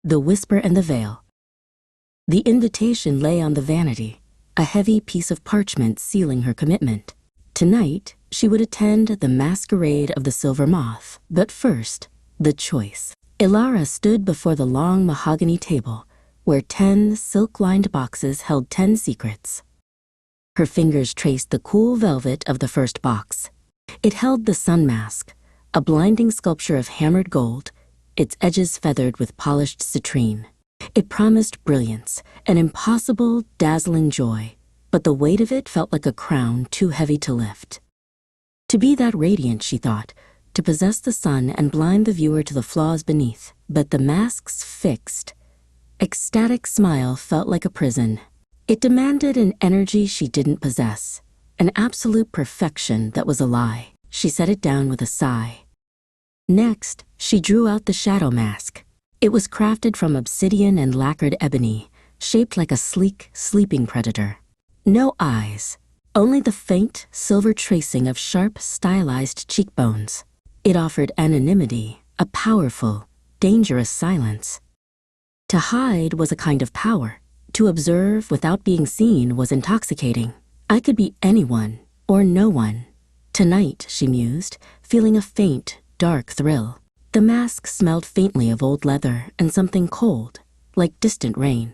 The Whisper and the Veil. The invitation lay on the vanity, a heavy piece of parchment sealing her commitment. Tonight, she would attend the masquerade of the Silver Moth, but first, the choice. Ilara stood before the long mahogany table, where 10 silk-lined boxes held 10 secrets. Her fingers traced the cool velvet of the first box. It held the sun mask, a blinding sculpture of hammered gold, its edges feathered with polished citrine. It promised brilliance, an impossible, dazzling joy, but the weight of it felt like a crown too heavy to lift. To be that radiant, she thought, to possess the sun and blind the viewer to the flaws beneath. But the mask's fixed, ecstatic smile felt like a prison. It demanded an energy she didn't possess, an absolute perfection that was a lie. She set it down with a sigh. Next, she drew out the shadow mask. It was crafted from obsidian and lacquered ebony, shaped like a sleek, sleeping predator. No eyes, only the faint, silver tracing of sharp, stylized cheekbones. It offered anonymity, a powerful, dangerous silence. To hide was a kind of power. To observe without being seen was intoxicating. I could be anyone or no one. Tonight, she mused, feeling a faint, dark thrill. The mask smelled faintly of old leather and something cold, like distant rain.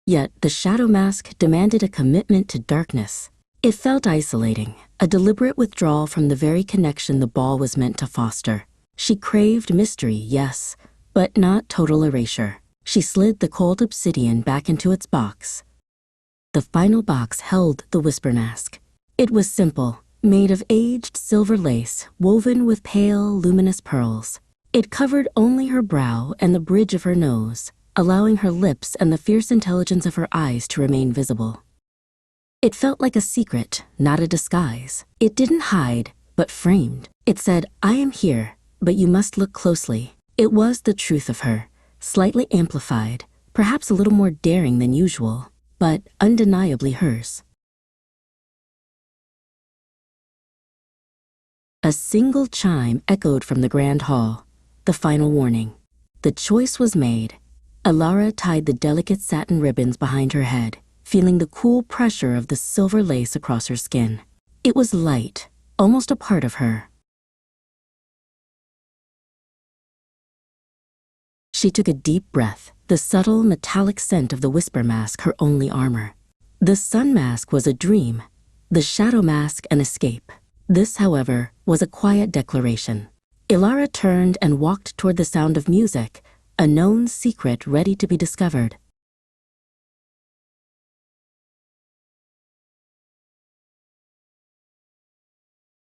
Yet the shadow mask demanded a commitment to darkness. It felt isolating, a deliberate withdrawal from the very connection the ball was meant to foster. She craved mystery, yes, but not total erasure. She slid the cold obsidian back into its box. The final box held the Whisper mask. It was simple, made of aged silver lace woven with pale, luminous pearls. It covered only her brow and the bridge of her nose, allowing her lips and the fierce intelligence of her eyes to remain visible. It felt like a secret, not a disguise. It didn't hide, but framed. It said, "I am here, but you must look closely." It was the truth of her, slightly amplified, perhaps a little more daring than usual, but undeniably hers. A single chime echoed from the grand hall, the final warning. The choice was made. Ilara tied the delicate satin ribbons behind her head, feeling the cool pressure of the silver lace across her skin. It was light, almost a part of her. She took a deep breath, the subtle metallic scent of the Whisper mask her only armor. The sun mask was a dream, the shadow mask an escape. This, however, was a quiet declaration. Ilara turned and walked toward the sound of music, a known secret ready to be discovered.